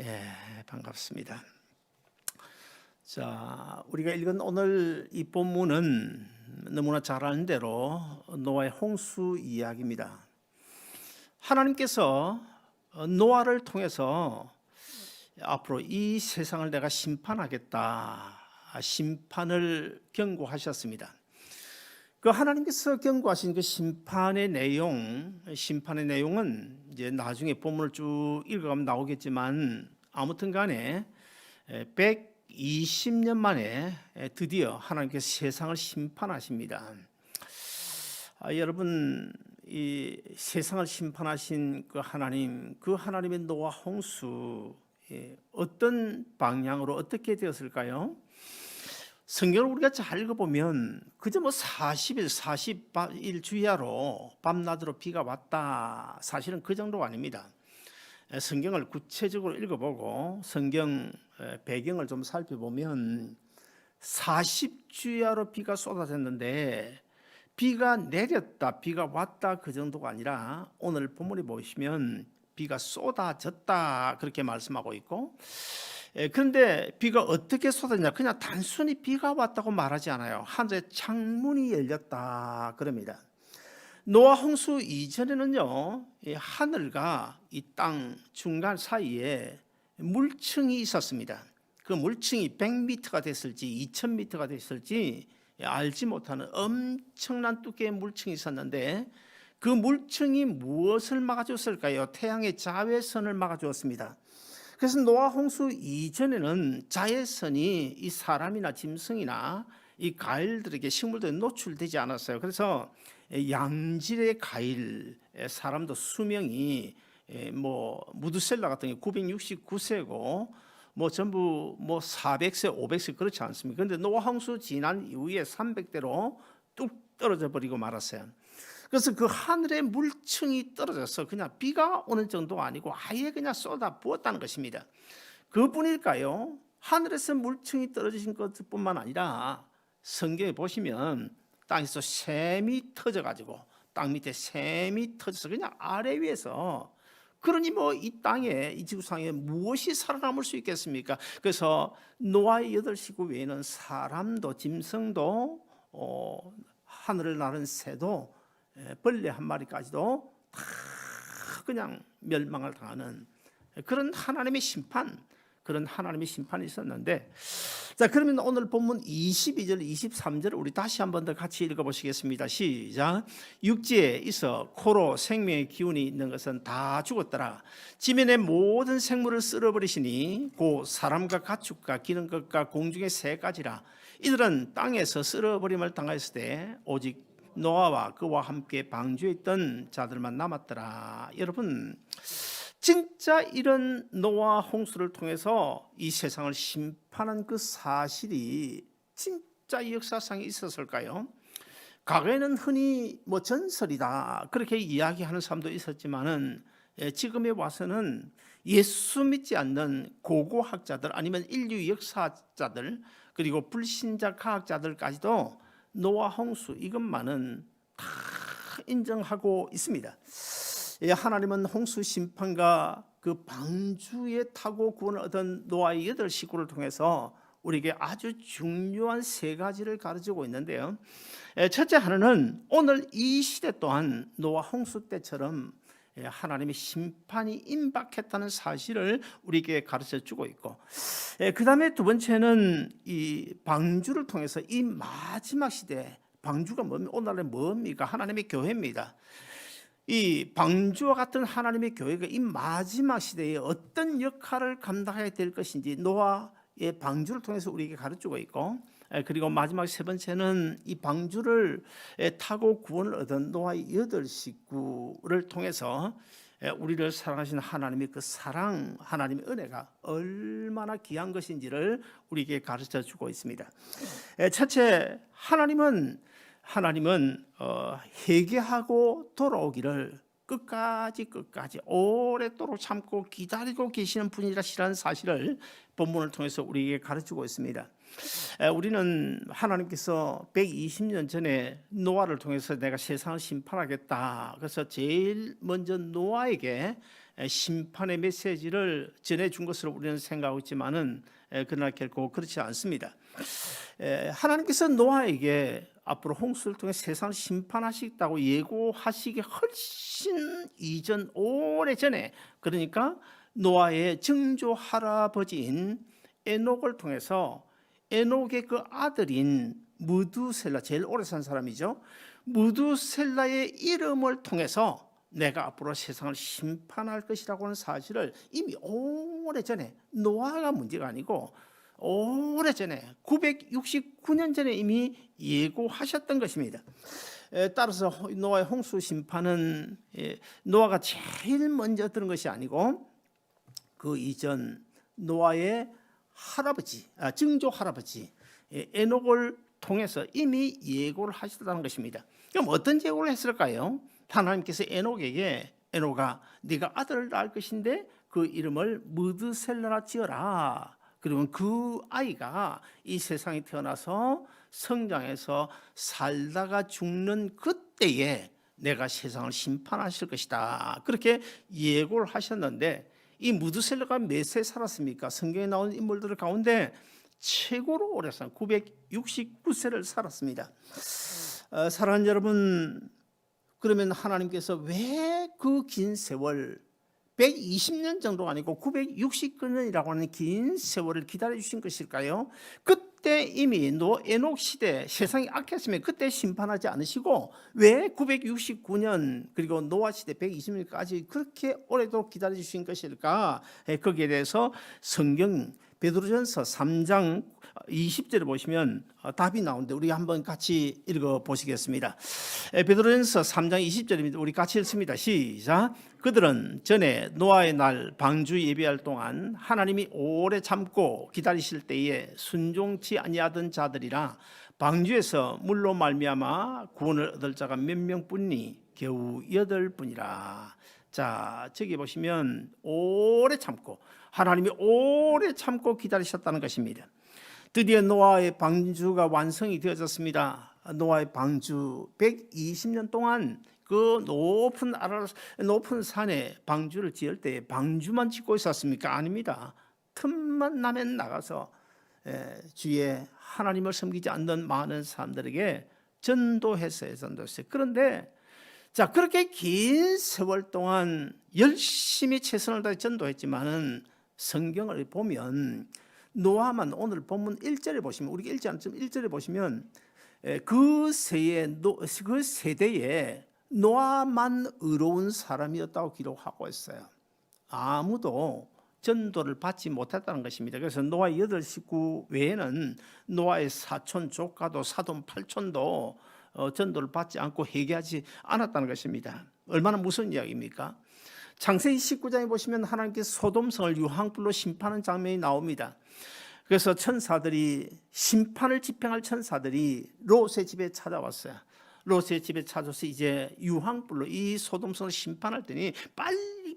예, 반갑습니다. 자, 우리가 읽은 오늘 이 본문은 너무나 잘 아는 대로 노아의 홍수 이야기입니다. 하나님께서 노아를 통해서 앞으로 이 세상을 내가 심판하겠다, 심판을 경고하셨습니다. 그 하나님께서 경고하신 그 심판의 내용은 이제 나중에 본문을 쭉 읽어가면 나오겠지만 아무튼 간에 120년 만에 드디어 하나님께서 세상을 심판하십니다. 여러분, 이 세상을 심판하신 그 하나님의 노아 홍수 어떤 방향으로 어떻게 되었을까요? 성경을 우리가 잘 읽어보면 그저 40일, 40일 주야로 밤낮으로 비가 왔다. 사실은 그 정도가 아닙니다. 성경을 구체적으로 읽어보고 성경 배경을 좀 살펴보면 40주야로 비가 쏟아졌는데 비가 내렸다, 비가 왔다 그 정도가 아니라 오늘 본문에 보시면 비가 쏟아졌다 그렇게 말씀하고 있고, 그런데 비가 어떻게 쏟아졌냐? 그냥 단순히 비가 왔다고 말하지 않아요. 하늘의 창문이 열렸다 그럽니다. 노아 홍수 이전에는요, 이 하늘과 이 땅 중간 사이에 물층이 있었습니다. 그 물층이 100m가 됐을지 2000m가 됐을지 알지 못하는 엄청난 두께의 물층이 있었는데 그 물층이 무엇을 막아주었을까요? 태양의 자외선을 막아주었습니다. 그래서 노아 홍수 이전에는 자외선이 이 사람이나 짐승이나 이 가일들에게, 식물들에 노출되지 않았어요. 그래서 양질의 가일, 사람도 수명이 무드셀라 같은 게 969세고 전부 400세, 500세 그렇지 않습니까? 그런데 노아 홍수 지난 이후에 300대로 뚝 떨어져 버리고 말았어요. 그래서 그 하늘의 물층이 떨어져서 그냥 비가 오는 정도가 아니고 아예 그냥 쏟아 부었다는 것입니다. 그뿐일까요? 하늘에서 물층이 떨어지신 것뿐만 아니라 성경에 보시면 땅에서 샘이 터져가지고 땅 밑에 샘이 터져서 그냥 아래 위에서, 그러니 이 땅에, 이 지구상에 무엇이 살아남을 수 있겠습니까? 그래서 노아의 8식구 외에는 사람도 짐승도 하늘을 나는 새도 벌레 한 마리까지도 다 그냥 멸망을 당하는 그런 하나님의 심판이 있었는데, 자, 그러면 오늘 본문 22절 23절 우리 다시 한 번 더 같이 읽어보시겠습니다. 시작. 육지에 있어 코로 생명의 기운이 있는 것은 다 죽었더라. 지면의 모든 생물을 쓸어버리시니 곧 사람과 가축과 기는 것과 공중의 새까지라. 이들은 땅에서 쓸어버림을 당하였을 때 오직 노아와 그와 함께 방주에 있던 자들만 남았더라. 여러분, 진짜 이런 노아 홍수를 통해서 이 세상을 심판한 그 사실이 진짜 이 역사상에 있었을까요? 과거에는 흔히 전설이다 그렇게 이야기하는 사람도 있었지만은 지금에 와서는 예수 믿지 않는 고고학자들 아니면 인류 역사자들 그리고 불신자 과학자들까지도 노아 홍수 이것만은 다 인정하고 있습니다. 하나님은 홍수 심판과 그 방주에 타고 구원을 얻은 노아의 8식구를 통해서 우리에게 아주 중요한 3가지를 가르치고 있는데요. 첫째 하나는 오늘 이 시대 또한 노아 홍수 때처럼 하나님의 심판이 임박했다는 사실을 우리에게 가르쳐주고 있고, 그 다음에 두 번째는 이 방주를 통해서 이 마지막 시대, 방주가 오늘날의 뭡니까? 하나님의 교회입니다. 이 방주와 같은 하나님의 교회가 이 마지막 시대에 어떤 역할을 감당해야 될 것인지 노아의 방주를 통해서 우리에게 가르치고 있고, 그리고 마지막 세 번째는 이 방주를 타고 구원을 얻은 노아의 8식구를 통해서 우리를 사랑하시는 하나님의 그 사랑, 하나님의 은혜가 얼마나 귀한 것인지를 우리에게 가르쳐 주고 있습니다. 첫째, 하나님은 회개하고 돌아오기를 끝까지 오랫도록 참고 기다리고 계시는 분이라는 사실을 본문을 통해서 우리에게 가르치고 있습니다. 우리는 하나님께서 120년 전에 노아를 통해서 내가 세상을 심판하겠다. 그래서 제일 먼저 노아에게 심판의 메시지를 전해준 것으로 우리는 생각하고 있지만은 그러나 결코 그렇지 않습니다. 하나님께서 노아에게 앞으로 홍수를 통해 세상을 심판하시겠다고 예고하시기 훨씬 이전 오래전에, 그러니까 노아의 증조 할아버지인 에녹을 통해서 에녹의 그 아들인 무두셀라, 제일 오래 산 사람이죠, 무두셀라의 이름을 통해서 내가 앞으로 세상을 심판할 것이라고 하는 사실을 이미 오래전에, 노아가 문제가 아니고 오래전에 969년 전에 이미 예고하셨던 것입니다. 따라서 노아의 홍수 심판은 노아가 제일 먼저 들은 것이 아니고 그 이전 노아의 할아버지, 증조 할아버지 에녹을 통해서 이미 예고를 하셨다는 것입니다. 그럼 어떤 예고를 했을까요? 하나님께서 에녹에게, 에녹아 네가 아들을 낳을 것인데 그 이름을 무드셀라라 지어라. 그러면 그 아이가 이 세상에 태어나서 성장해서 살다가 죽는 그때에 내가 세상을 심판하실 것이다. 그렇게 예고를 하셨는데, 이 무드셀라가 몇 세 살았습니까? 성경에 나오는 인물들 가운데 최고로 오래 산 969세를 살았습니다. 사랑하는 여러분, 그러면 하나님께서 왜 그 긴 세월, 120년 정도가 아니고 969년이라고 하는 긴 세월을 기다려 주신 것일까요? 그때 이미 에녹 시대 세상이 악했으면 그때 심판하지 않으시고 왜 969년 그리고 노아 시대 120년까지 그렇게 오래도록 기다려 주신 것일까? 거기에 대해서 성경 베드로전서 3장 20절을 보시면 답이 나오는데 우리 한번 같이 읽어 보시겠습니다. 베드로전서 3장 20절입니다. 우리 같이 읽습니다. 시작. 그들은 전에 노아의 날 방주 예비할 동안 하나님이 오래 참고 기다리실 때에 순종치 아니하던 자들이라 방주에서 물로 말미암아 구원을 얻을 자가 몇 명뿐이니 겨우 8분이라. 자, 저기 보시면 오래 참고, 하나님이 오래 참고 기다리셨다는 것입니다. 드디어 노아의 방주가 완성이 되어졌습니다. 노아의 방주 120년 동안 그 높은 산에 방주를 지을 때 방주만 짓고 있었습니까? 아닙니다. 틈만 나면 나가서 주위에 하나님을 섬기지 않는 많은 사람들에게 전도했어요. 그런데 자, 그렇게 긴 세월 동안 열심히 최선을 다해 전도했지만은 성경을 보면 노아만, 오늘 본문 1절에 보시면, 우리가 읽지 않지만 1절에 보시면 그 세대에 노아만 의로운 사람이었다고 기록하고 있어요. 아무도 전도를 받지 못했다는 것입니다. 그래서 노아의 8식구 외에는 노아의 사촌, 조카도, 사돈, 팔촌도 전도를 받지 않고 회개하지 않았다는 것입니다. 얼마나 무서운 이야기입니까? 창세기 19장에 보시면 하나님께서 소돔성을 유황불로 심판하는 장면이 나옵니다. 그래서 천사들이, 심판을 집행할 천사들이 롯의 집에 찾아왔어요. 롯의 집에 찾아서 이제 유황불로 이 소돔성을 심판할 때니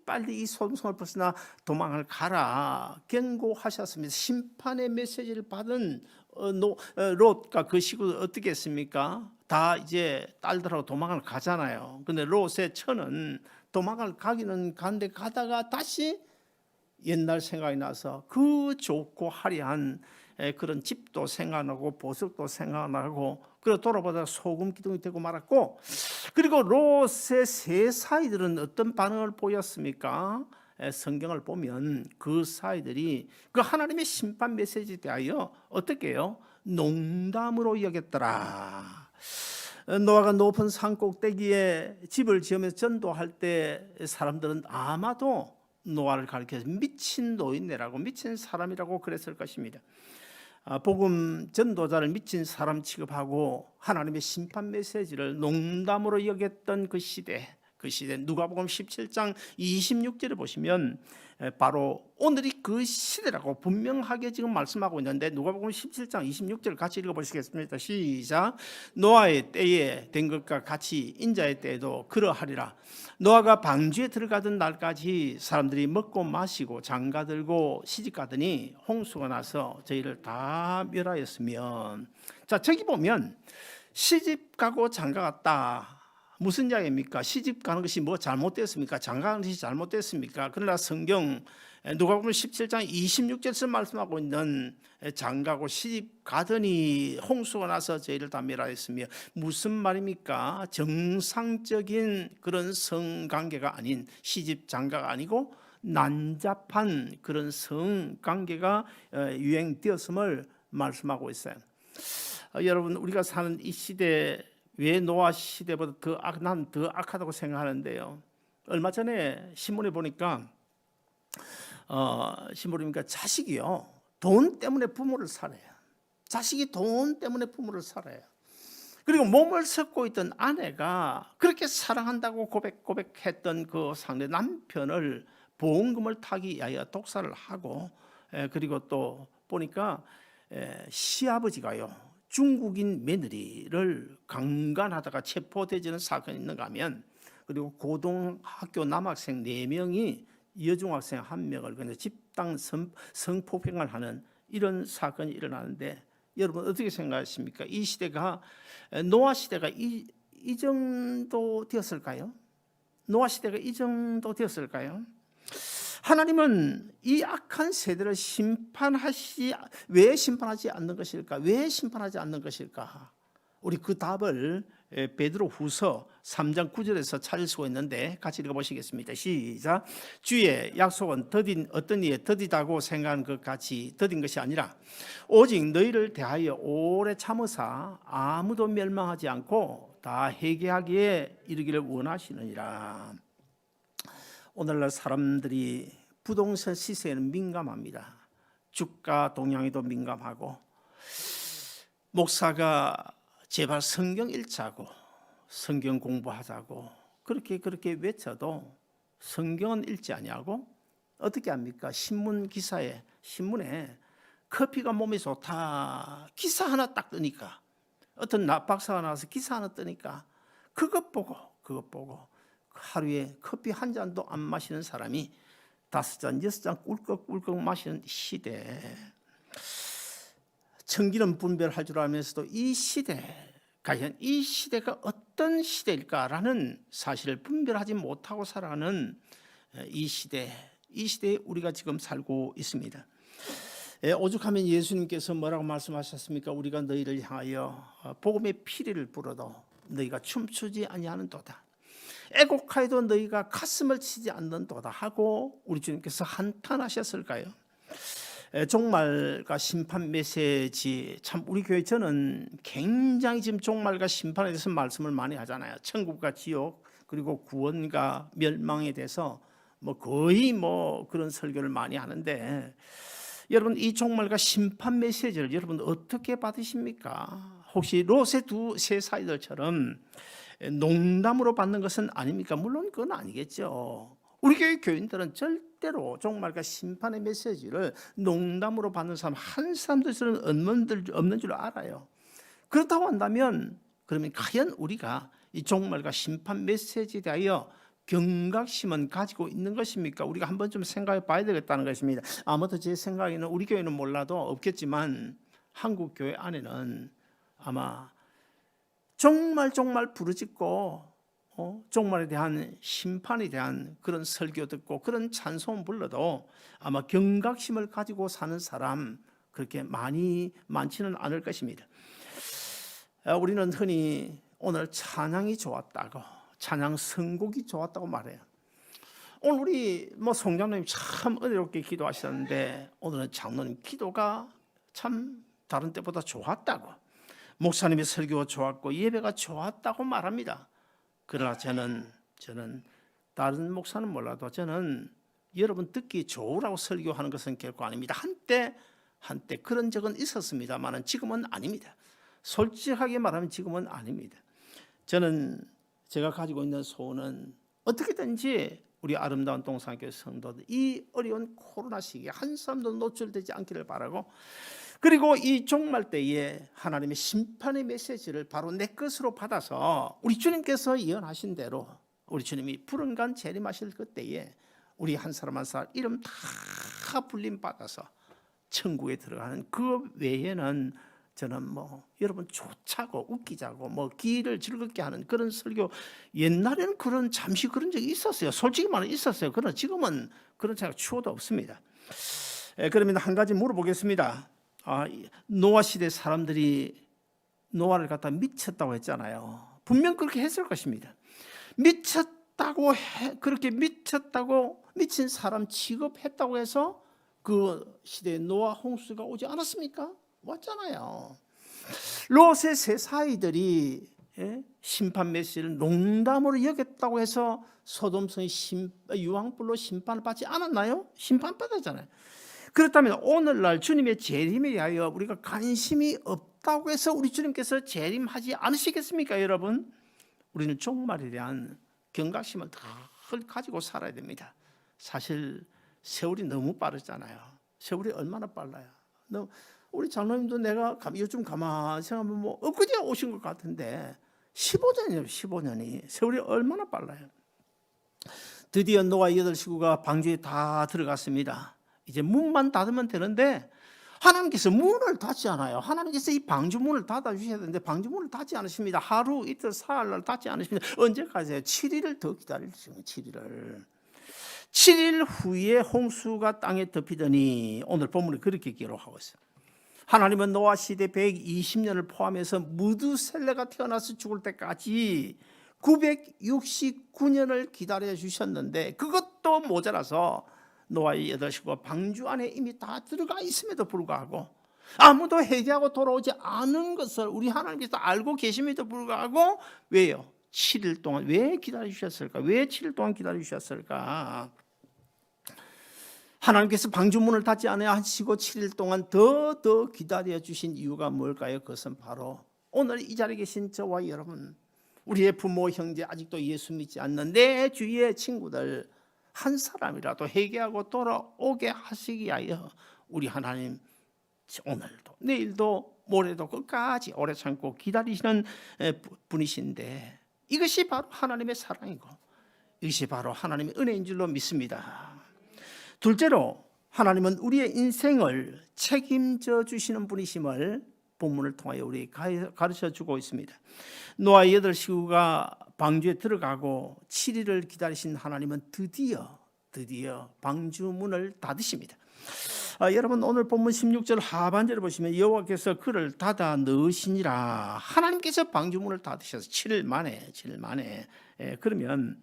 빨리 이 소돔성을 벗어나 도망을 가라 경고하셨습니다. 심판의 메시지를 받은 롯과 그 식구들 어떻게 했습니까? 다 이제 딸들하고 도망을 가잖아요. 근데 롯의 처는 도망을 가기는 가는데 가다가 다시 옛날 생각이 나서 그 좋고 화려한 그런 집도 생각나고 보석도 생각나고, 그리고 돌아보다 소금 기둥이 되고 말았고, 그리고 롯의 세 사이들은 어떤 반응을 보였습니까? 성경을 보면 그 사이들이 그 하나님의 심판 메시지에 대하여 어떻게 해요? 농담으로 여겼더라. 노아가 높은 산 꼭대기에 집을 지으면서 전도할 때 사람들은 아마도 노아를 가리켜서 미친 노인네라고, 미친 사람이라고 그랬을 것입니다. 복음 전도자를 미친 사람 취급하고 하나님의 심판 메시지를 농담으로 여겼던 그 시대 누가복음 17장 26절을 보시면 바로 오늘이 그 시대라고 분명하게 지금 말씀하고 있는데, 누가복음 17장 26절 같이 읽어보시겠습니다. 시작. 노아의 때에 된 것과 같이 인자의 때에도 그러하리라. 노아가 방주에 들어가던 날까지 사람들이 먹고 마시고 장가들고 시집가더니 홍수가 나서 저희를 다 멸하였으면. 자, 저기 보면 시집가고 장가갔다 무슨 이야기입니까? 시집 가는 것이 뭐 잘못됐습니까? 장가가는 것이 잘못됐습니까? 그러나 성경 누가복음 17장 26절에서 말씀하고 있는 장가고 시집 가더니 홍수가 나서 저희를 다 멸하였으며, 무슨 말입니까? 정상적인 그런 성관계가 아닌, 시집 장가가 아니고 난잡한 그런 성관계가 유행되었음을 말씀하고 있어요. 여러분, 우리가 사는 이 시대, 왜 노아 시대보다 난 더 악하다고 생각하는데요. 얼마 전에 신문에 보니까 자식이요, 돈 때문에 부모를 살해요. 자식이 돈 때문에 부모를 살해요. 그리고 몸을 섞고 있던 아내가 그렇게 사랑한다고 고백했던 그 상대 남편을 보험금을 타기 위하여 독살을 하고, 그리고 또 보니까 시아버지가요, 중국인 며느리를 강간하다가 체포되지는 사건이 있는가 하면, 그리고 고등학교 남학생 4명이 여중학생 1명을 그냥 집단 성폭행을 하는 이런 사건이 일어나는데, 여러분 어떻게 생각하십니까? 이 시대가, 노아 시대가 이 정도 되었을까요? 노아 시대가 이 정도 되었을까요? 하나님은 이 악한 세대를 왜 심판하지 않는 것일까? 왜 심판하지 않는 것일까? 우리 그 답을 베드로후서 3장 9절에서 찾을 수가 있는데, 같이 읽어보시겠습니다. 시작. 주의 약속은 어떤 이에 더디다고 생각하는 것 같이 더딘 것이 아니라, 오직 너희를 대하여 오래 참으사 아무도 멸망하지 않고 다 회개하기에 이르기를 원하시느니라. 오늘날 사람들이 부동산 시세에는 민감합니다. 주가 동향에도 민감하고, 목사가 제발 성경 읽자고, 성경 공부하자고 그렇게 외쳐도 성경은 읽지 아니하고 어떻게 합니까? 신문에 커피가 몸에 좋다 기사 하나 딱 뜨니까, 어떤 박사가 나와서 기사 하나 뜨니까 그것 보고 하루에 커피 한 잔도 안 마시는 사람이 5잔, 6잔 꿀꺽꿀꺽 마시는 시대. 천기는 분별할 줄 알면서도 과연 이 시대가 어떤 시대일까라는 사실을 분별하지 못하고 살아가는 이 시대에 우리가 지금 살고 있습니다. 오죽하면 예수님께서 뭐라고 말씀하셨습니까? 우리가 너희를 향하여 복음의 피리를 불어도 너희가 춤추지 아니하는도다, 애곡하여도 너희가 가슴을 치지 않는도다 하고 우리 주님께서 한탄하셨을까요? 종말과 심판 메시지, 참 우리 교회, 저는 굉장히 지금 종말과 심판에 대해서 말씀을 많이 하잖아요. 천국과 지옥, 그리고 구원과 멸망에 대해서 거의 그런 설교를 많이 하는데, 여러분 이 종말과 심판 메시지를 여러분 어떻게 받으십니까? 혹시 롯의 2세 사이들처럼 농담으로 받는 것은 아닙니까? 물론 그건 아니겠죠. 우리 교회 교인들은 절대로 종말과 심판의 메시지를 농담으로 받는 사람 한 사람도 없는 줄 알아요. 그렇다고 한다면, 그러면 과연 우리가 이 종말과 심판 메시지에 대하여 경각심은 가지고 있는 것입니까? 우리가 한번 좀 생각해 봐야 되겠다는 것입니다. 아무튼 제 생각에는, 우리 교회는 몰라도 없겠지만 한국 교회 안에는 아마 정말 부르짖고 종말에 대한, 심판에 대한 그런 설교 듣고 그런 찬송 불러도 아마 경각심을 가지고 사는 사람 그렇게 많지는 않을 것입니다. 우리는 흔히 오늘 찬양이 좋았다고, 찬양 선곡이 좋았다고 말해요. 오늘 우리 송장로님 참 은혜롭게 기도하셨는데, 오늘은 장로님 기도가 참 다른 때보다 좋았다고, 목사님의 설교가 좋았고 예배가 좋았다고 말합니다. 그러나 저는 다른 목사는 몰라도 저는 여러분 듣기 좋으라고 설교하는 것은 결코 아닙니다. 한때 그런 적은 있었습니다만 지금은 아닙니다. 솔직하게 말하면 지금은 아닙니다. 제가 가지고 있는 소원은 어떻게든지 우리 아름다운 동산교회 성도들 이 어려운 코로나 시기에 한 사람도 노출되지 않기를 바라고, 그리고 이 종말 때에 하나님의 심판의 메시지를 바로 내 것으로 받아서 우리 주님께서 예언하신 대로, 우리 주님이 푸른간 재림하실 그때에 우리 한 사람 한 사람 이름 다 불림 받아서 천국에 들어가는, 그 외에는 저는 여러분 좋자고 웃기자고 기를 즐겁게 하는 그런 설교, 옛날에는 잠시 그런 적이 있었어요. 솔직히 말하면 있었어요. 그러나 지금은 그런 생각 추호도 없습니다. 그러면 한 가지 물어보겠습니다. 노아 시대 사람들이 노아를 갖다 미쳤다고 했잖아요. 분명 그렇게 했을 것입니다. 그렇게 미쳤다고, 미친 사람 취급했다고 해서 그 시대에 노아 홍수가 오지 않았습니까? 왔잖아요. 롯의 세 사이들이 심판 메시지를 농담으로 여겼다고 해서 소돔성이 유황불로 심판을 받지 않았나요? 심판받았잖아요. 그렇다면 오늘날 주님의 재림에 대하여 우리가 관심이 없다고 해서 우리 주님께서 재림하지 않으시겠습니까, 여러분? 우리는 종말에 대한 경각심을 늘 가지고 살아야 됩니다. 사실 세월이 너무 빠르잖아요. 세월이 얼마나 빨라요. 우리 장로님도 내가 요즘 가만히 생각하면 엊그제 오신 것 같은데 15년이에요. 15년이. 세월이 얼마나 빨라요. 드디어 노아 8식구가 방주에 다 들어갔습니다. 이제 문만 닫으면 되는데 하나님께서 문을 닫지 않아요. 하나님께서 이 방주 문을 닫아주셔야 되는데 방주 문을 닫지 않으십니다. 하루, 이틀, 사흘날 닫지 않으십니다. 언제까지요? 7일을 더 기다리시죠. 7일을. 7일 후에 홍수가 땅에 덮이더니 오늘 본문이 그렇게 기록하고 있어요. 하나님은 노아 시대 120년을 포함해서 무두셀레가 태어나서 죽을 때까지 969년을 기다려 주셨는데 그것도 모자라서 노아의 8식구가 방주 안에 이미 다 들어가 있음에도 불구하고 아무도 회개하고 돌아오지 않은 것을 우리 하나님께서 알고 계심에도 불구하고 왜요? 7일 동안 왜 기다려 주셨을까? 왜 7일 동안 기다려 주셨을까? 하나님께서 방주문을 닫지 않으시고 7일 동안 더 기다려 주신 이유가 뭘까요? 그것은 바로 오늘 이 자리에 계신 저와 여러분, 우리의 부모, 형제, 아직도 예수 믿지 않는 내 주위의 친구들 한 사람이라도 회개하고 돌아오게 하시기 위하여 우리 하나님 오늘도 내일도 모레도 끝까지 오래 참고 기다리시는 분이신데 이것이 바로 하나님의 사랑이고 이것이 바로 하나님의 은혜인 줄로 믿습니다. 둘째로 하나님은 우리의 인생을 책임져 주시는 분이심을 본문을 통하여 우리 가르쳐 주고 있습니다. 노아 8식구가 방주에 들어가고 7일을 기다리신 하나님은 드디어 방주문을 닫으십니다. 여러분 오늘 본문 16절 하반절을 보시면 여호와께서 그를 닫아 넣으시니라. 하나님께서 방주문을 닫으셔서 7일 만에 그러면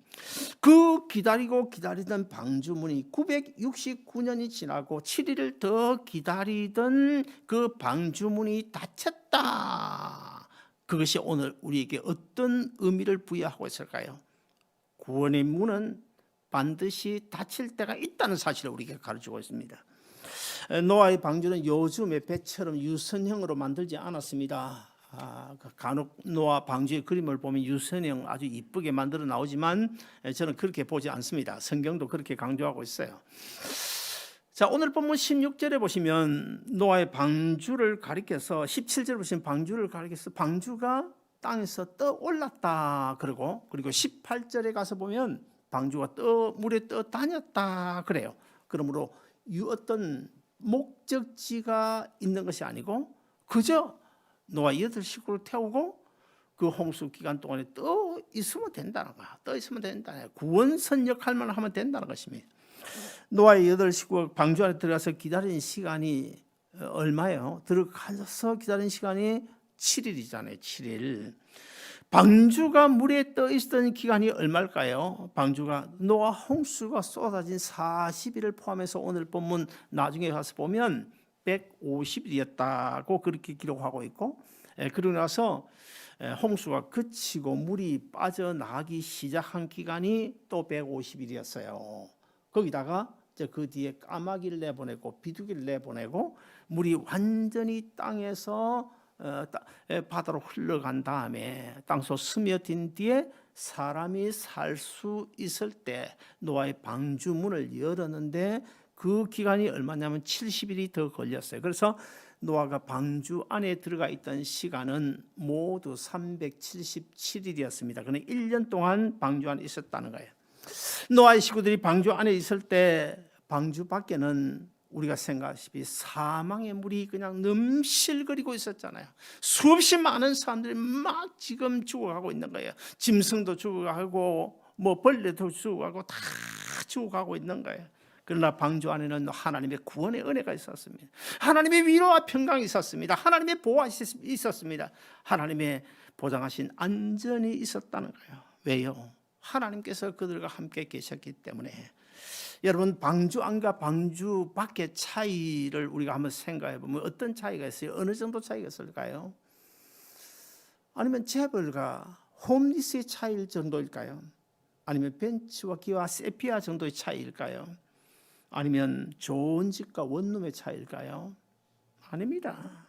그 기다리던 방주문이 969년이 지나고 7일을 더 기다리던 그 방주문이 닫혔다. 그것이 오늘 우리에게 어떤 의미를 부여하고 있을까요? 구원의 문은 반드시 닫힐 때가 있다는 사실을 우리에게 가르치고 있습니다. 노아의 방주는 요즘의 배처럼 유선형으로 만들지 않았습니다. 간혹 노아 방주의 그림을 보면 유선형 아주 이쁘게 만들어 나오지만 저는 그렇게 보지 않습니다. 성경도 그렇게 강조하고 있어요. 자, 오늘 본문 16절에 보시면 노아의 방주를 가리켜서 17절에 보시면 방주를 가리켜서 방주가 땅에서 떠올랐다 그리고 18절에 가서 보면 방주가 물에 떠다녔다 그래요. 그러므로 어떤 목적지가 있는 것이 아니고 그저 노아 8식구를 태우고 그 홍수 기간 동안에 떠 있으면 된다는 거야. 떠 있으면 된다는 거야. 구원선 역할만 하면 된다는 것입니다. 노아의 8식구가 방주 안에 들어가서 기다리는 시간이 얼마예요? 들어가서 기다리는 시간이 7일이잖아요. 7일. 방주가 물에 떠 있었던 기간이 얼마일까요? 방주가 노아 홍수가 쏟아진 40일을 포함해서 오늘 본문 나중에 가서 보면 150일이었다고 그렇게 기록하고 있고, 그러고 나서 홍수가 그치고 물이 빠져나가기 시작한 기간이 또 150일이었어요. 거기다가 그 뒤에 까마귀를 내보내고 비둘기를 내보내고 물이 완전히 땅에서 바다로 흘러간 다음에 땅속 스며든 뒤에 사람이 살 수 있을 때 노아의 방주문을 열었는데 그 기간이 얼마냐면 70일이 더 걸렸어요. 그래서 노아가 방주 안에 들어가 있던 시간은 모두 377일이었습니다. 그는 1년 동안 방주 안에 있었다는 거예요. 노아의 식구들이 방주 안에 있을 때 방주 밖에는 우리가 생각하시피 사망의 물이 그냥 넘실거리고 있었잖아요. 수없이 많은 사람들이 막 지금 죽어가고 있는 거예요. 짐승도 죽어가고 뭐 벌레도 죽어가고 다 죽어가고 있는 거예요. 그러나 방주 안에는 하나님의 구원의 은혜가 있었습니다. 하나님의 위로와 평강이 있었습니다. 하나님의 보호가 있었습니다. 하나님의 보장하신 안전이 있었다는 거예요. 왜요? 하나님께서 그들과 함께 계셨기 때문에. 여러분, 방주 안과 방주 밖의 차이를 우리가 한번 생각해 보면 어떤 차이가 있어요? 어느 정도 차이가 있을까요? 아니면 재벌과 홈리스의 차이일 정도일까요? 아니면 벤츠와 기와 세피아 정도의 차이일까요? 아니면 좋은 집과 원룸의 차이일까요? 아닙니다.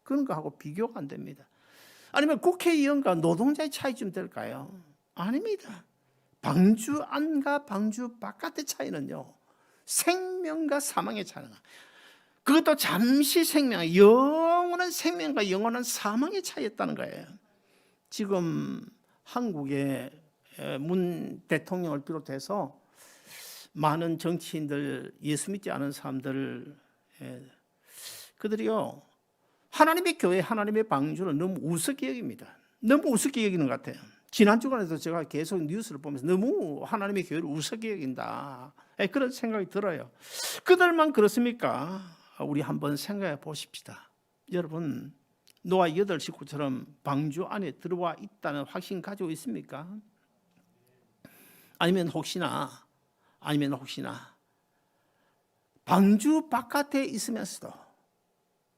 그런 거하고 비교가 안 됩니다. 아니면 국회의원과 노동자의 차이쯤 될까요? 아닙니다. 방주 안과 방주 바깥의 차이는요, 생명과 사망의 차이는, 그것도 잠시 생명, 영원한 생명과 영원한 사망의 차이였다는 거예요. 지금 한국의 문 대통령을 비롯해서 많은 정치인들, 예수 믿지 않은 사람들, 그들이요, 하나님의 교회, 하나님의 방주를 너무 우습게 여깁니다. 너무 우습게 여기는 것 같아요. 지난 주간에도 제가 계속 뉴스를 보면서 너무 하나님의 교회를 우습게 여긴다, 그런 생각이 들어요. 그들만 그렇습니까? 우리 한번 생각해 보십시다. 여러분, 노아 8 식구처럼 방주 안에 들어와 있다는 확신 가지고 있습니까? 아니면 혹시나 방주 바깥에 있으면서도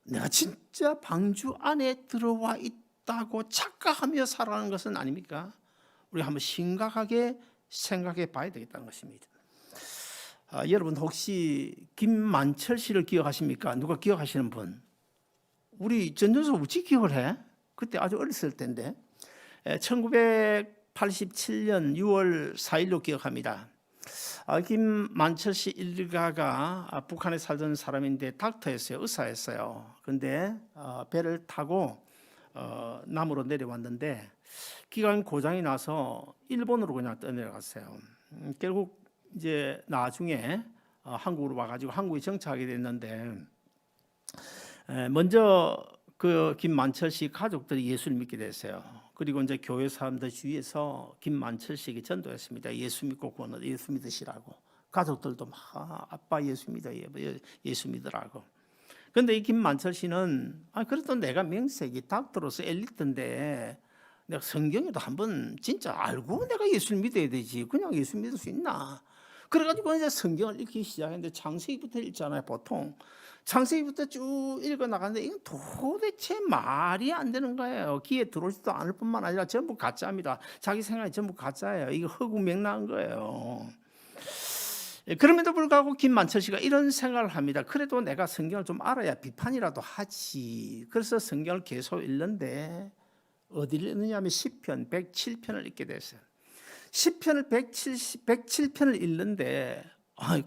내가 진짜 방주 안에 들어와 있다고 착각하며 살아가는 것은 아닙니까? 우리 한번 심각하게 생각해 봐야 되겠다는 것입니다. 여러분, 혹시 김만철 씨를 기억하십니까? 누가 기억하시는 분? 우리 전전서 어찌 기억을 해? 그때 아주 어렸을 때인데 1987년 6월 4일로 기억합니다. 김만철 씨 일가가 북한에 살던 사람인데 닥터였어요. 의사였어요. 그런데 배를 타고 남으로 내려왔는데 기관 고장이 나서 일본으로 그냥 떠내려갔어요. 결국 이제 나중에 한국으로 와가지고 한국에 정착하게 됐는데, 먼저 그 김만철 씨 가족들이 예수를 믿게 됐어요. 그리고 이제 교회 사람들 주위에서 김만철 씨에게 전도했습니다. 예수 믿고 구원을, 예수 믿으시라고. 가족들도 막 아빠 예수 믿어, 예수 믿으라고. 그런데 이 김만철 씨는 그래도 내가 명색이 닥터로서 엘리트인데 내가 성경에도 한번 진짜 알고 내가 예수를 믿어야 되지, 그냥 예수 믿을 수 있나? 그래가지고 이제 성경을 읽기 시작했는데 창세기부터 읽잖아요. 보통 창세기부터 쭉 읽어 나가는데 이건 도대체 말이 안 되는 거예요. 귀에 들어오지도 않을 뿐만 아니라 전부 가짜입니다. 자기 생각이 전부 가짜예요. 이거 허구맹랑한 거예요. 그럼에도 불구하고 김만철 씨가 이런 생각을 합니다. 그래도 내가 성경을 좀 알아야 비판이라도 하지. 그래서 성경을 계속 읽는데 어디를 읽느냐 하면 시편 107편을 읽게 됐어요. 시편을 107편을 읽는데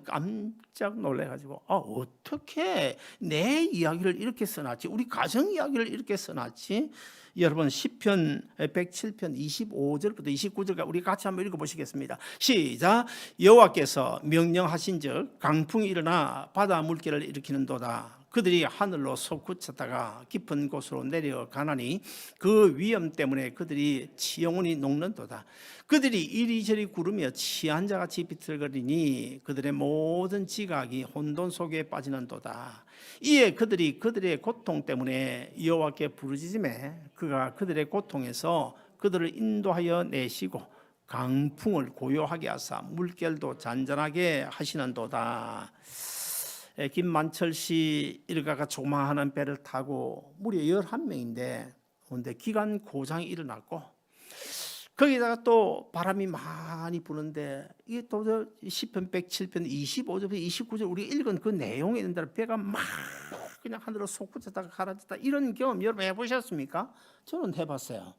깜짝 놀래가지고 어떻게 내 이야기를 이렇게 써놨지? 우리 가정 이야기를 이렇게 써놨지? 여러분, 시편 107편 25절부터 29절까지 우리 같이 한번 읽어보시겠습니다. 시작. 여호와께서 명령하신즉 강풍이 일어나 바다 물결을 일으키는도다. 그들이 하늘로 솟구쳤다가 깊은 곳으로 내려가나니 그 위험 때문에 그들이 영원히 녹는도다. 그들이 이리저리 구르며 취한 자같이 비틀거리니 그들의 모든 지각이 혼돈 속에 빠지는도다. 이에 그들이 그들의 고통 때문에 여호와께 부르짖음에 그가 그들의 고통에서 그들을 인도하여 내시고 강풍을 고요하게 하사 물결도 잔잔하게 하시는도다. 김만철 씨 일가가 조그마한 배를 타고 무려 11명인데 그런데 기관 고장이 일어났고 거기다가 또 바람이 많이 부는데 이게 또 시편 107편 25절 29절 우리가 읽은 그 내용에 있는 대로 배가 막 그냥 하늘로 솟구쳤다가 가라앉았다, 이런 경험 여러분 해보셨습니까? 저는 해봤어요.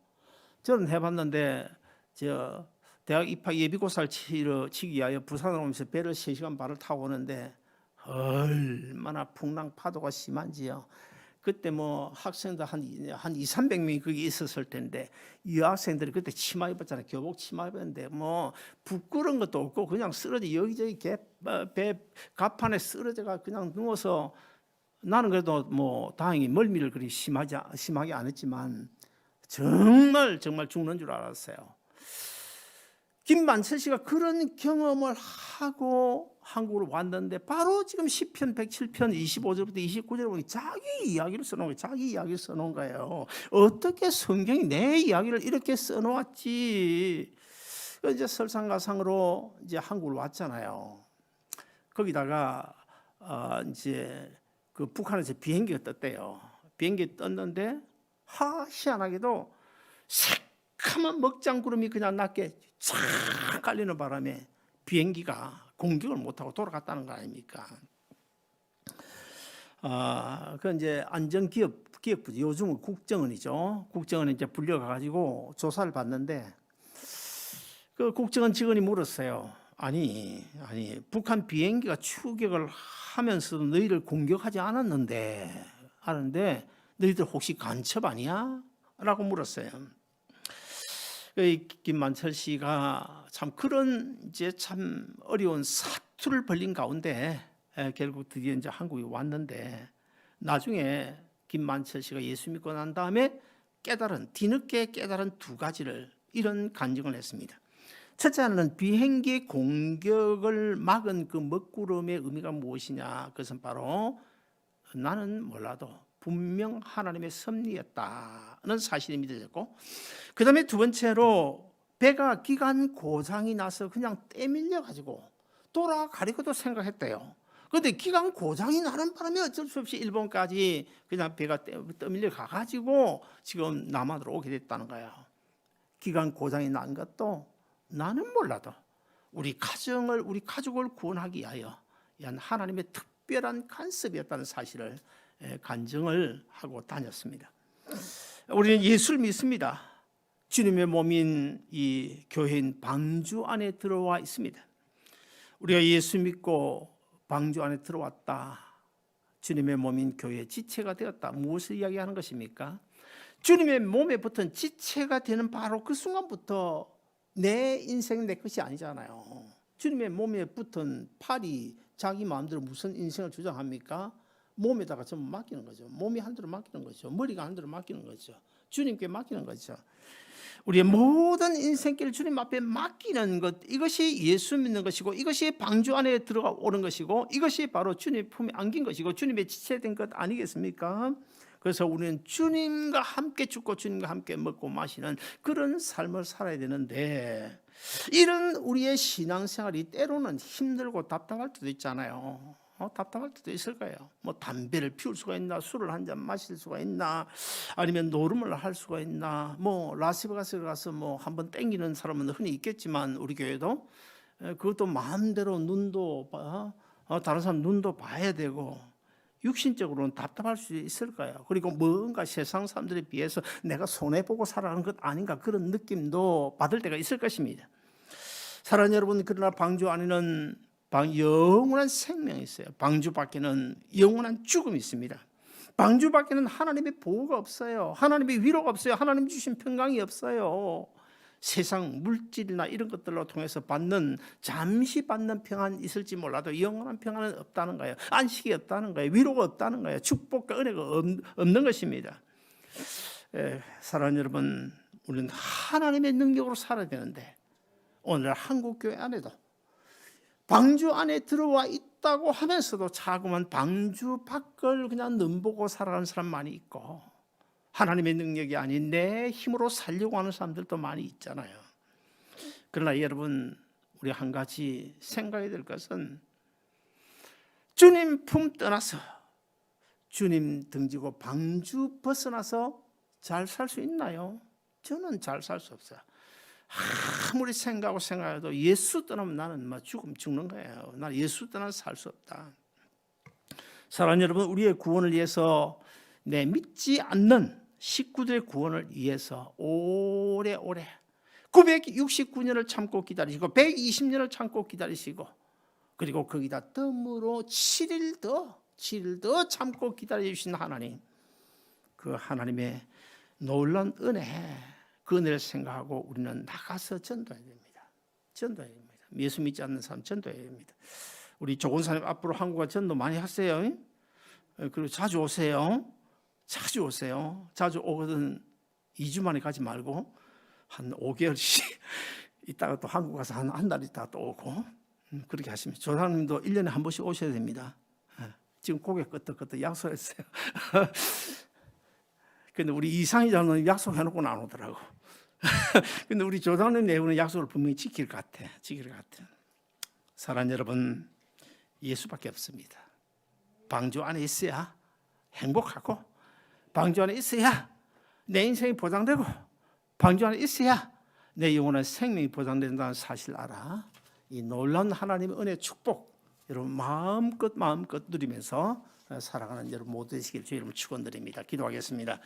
저는 해봤는데 저 대학 입학 예비고사를 치기 위하여 부산으로 오면서 배를 3시간 반을 타고 오는데 얼마나 풍랑 파도가 심한지요. 그때 뭐 학생들 한 2, 300명이 거기 있었을 텐데 여학생들이 그때 치마 입었잖아요. 교복 치마 입었는데 뭐 부끄러운 것도 없고 그냥 쓰러져 여기저기 배 갑판에 쓰러져가 그냥 누워서, 나는 그래도 뭐 다행히 멀미를 그리 심하게 안 했지만 정말 죽는 줄 알았어요. 김만철 씨가 그런 경험을 하고 한국으로 왔는데 바로 지금 시편 107편 25절부터 29절에 보니 자기 이야기를 써놓은 거예요. 어떻게 성경이 내 이야기를 이렇게 써놓았지. 이제 설상가상으로 이제 한국으로 왔잖아요. 거기다가 이제 그 북한에서 비행기가 떴대요. 비행기 떴는데 희한하게도 새카만 먹장구름이 그냥 낮게 쫙 깔리는 바람에 비행기가 공격을 못하고 돌아갔다는 거 아닙니까? 그 이제 안전기업부지, 요즘은 국정원이죠. 국정원에 이제 불려가가지고 조사를 받는데 그 국정원 직원이 물었어요. 아니 북한 비행기가 추격을 하면서도 너희를 공격하지 않았는데 너희들 혹시 간첩 아니야? 라고 물었어요. 김만철 씨가 참 그런 이제 참 어려운 사투를 벌린 가운데 결국 드디어 이제 한국에 왔는데, 나중에 김만철 씨가 예수 믿고 난 다음에 뒤늦게 깨달은 두 가지를 이런 간증을 했습니다. 첫째는 비행기 공격을 막은 그 먹구름의 의미가 무엇이냐? 그것은 바로 나는 몰라도 분명 하나님의 섭리였다는 사실이 믿어졌고, 그 다음에 두 번째로 배가 기관 고장이 나서 그냥 떼밀려 가지고 돌아가려고도 생각했대요. 그런데 기관 고장이 나는 바람에 어쩔 수 없이 일본까지 그냥 배가 떠밀려 가가지고 지금 남한으로 오게 됐다는 거예요. 기관 고장이 난 것도 나는 몰라도 우리 가족을 구원하기 위하여 하나님의 특별한 간섭이었다는 사실을 간증을 하고 다녔습니다. 우리는 예수를 믿습니다. 주님의 몸인 이 교회인 방주 안에 들어와 있습니다. 우리가 예수 믿고 방주 안에 들어왔다, 주님의 몸인 교회의 지체가 되었다. 무엇을 이야기하는 것입니까? 주님의 몸에 붙은 지체가 되는 바로 그 순간부터 내 인생 내 것이 아니잖아요. 주님의 몸에 붙은 팔이 자기 마음대로 무슨 인생을 주장합니까? 몸에다가 전부 맡기는 거죠. 몸이 한 대로 맡기는 거죠. 머리가 한 대로 맡기는 거죠. 주님께 맡기는 거죠. 우리의 모든 인생길을 주님 앞에 맡기는 것, 이것이 예수 믿는 것이고, 이것이 방주 안에 들어가 오는 것이고, 이것이 바로 주님의 품에 안긴 것이고 주님의 지체된 것 아니겠습니까? 그래서 우리는 주님과 함께 죽고 주님과 함께 먹고 마시는 그런 삶을 살아야 되는데, 이런 우리의 신앙생활이 때로는 힘들고 답답할 때도 있잖아요. 답답할 때도 있을 거예요. 뭐 담배를 피울 수가 있나, 술을 한 잔 마실 수가 있나, 아니면 노름을 할 수가 있나, 뭐 라스베가스 가서 뭐 한번 땡기는 사람은 흔히 있겠지만 우리 교회도 그것도 마음대로 다른 사람 눈도 봐야 되고 육신적으로는 답답할 수 있을 거예요. 그리고 뭔가 세상 사람들에 비해서 내가 손해보고 살아가는 것 아닌가, 그런 느낌도 받을 때가 있을 것입니다. 사랑하는 여러분, 그러나 방주 안에는 영원한 생명이 있어요. 방주 밖에는 영원한 죽음이 있습니다. 방주 밖에는 하나님의 보호가 없어요. 하나님의 위로가 없어요. 하나님 주신 평강이 없어요. 세상 물질이나 이런 것들로 통해서 잠시 받는 평안이 있을지 몰라도 영원한 평안은 없다는 거예요. 안식이 없다는 거예요. 위로가 없다는 거예요. 축복과 은혜가 없는 것입니다. 사랑하는 여러분, 우리는 하나님의 능력으로 살아야 되는데, 오늘 한국교회 안에도 방주 안에 들어와 있다고 하면서도 자꾸만 방주 밖을 그냥 넘보고 살아가는 사람 많이 있고, 하나님의 능력이 아닌 내 힘으로 살려고 하는 사람들도 많이 있잖아요. 그러나 여러분, 우리 한 가지 생각해야 될 것은, 주님 품 떠나서 주님 등지고 방주 벗어나서 잘 살 수 있나요? 저는 잘 살 수 없어요. 아무리 생각해도 예수 떠나면 나는 죽는 거예요. 나 예수 떠나서 살 수 없다. 사랑하는 여러분, 우리의 구원을 위해서, 내 믿지 않는 식구들의 구원을 위해서 오래오래 969년을 참고 기다리시고 120년을 참고 기다리시고, 그리고 거기다 덤으로 7일 더 참고 기다려주신 하나님, 그 하나님의 놀라운 은혜, 그 은혜를 생각하고 우리는 나가서 전도해야 됩니다. 전도해야 됩니다. 예수 믿지 않는 사람 전도해야 됩니다. 우리 조건사님 앞으로 한국과 전도 많이 하세요. 그리고 자주 오세요. 자주 오세요. 자주 오거든 2주 만에 가지 말고 한 5개월씩 있다가 또 한국 가서 한 달 있다가 또 오고 그렇게 하시면 조사님도 1년에 한 번씩 오셔야 됩니다. 지금 고개 끄덕끄덕 약속했어요. 근데 우리 이상희자는 약속해놓고는 안 오더라고. 근데 우리 조사님 내부는 약속을 분명히 지킬 것 같아. 사랑하는 여러분, 예수밖에 없습니다. 방주 안에 있어야 행복하고, 방주 안에 있어야 내 인생이 보장되고, 방주 안에 있어야 내 영혼의 생명이 보장된다는 사실 알아. 이 놀라운 하나님의 은혜 축복 여러분 마음껏 누리면서 살아가는 여러분 모두 되시길 주의 이름으로 축원드립니다. 기도하겠습니다.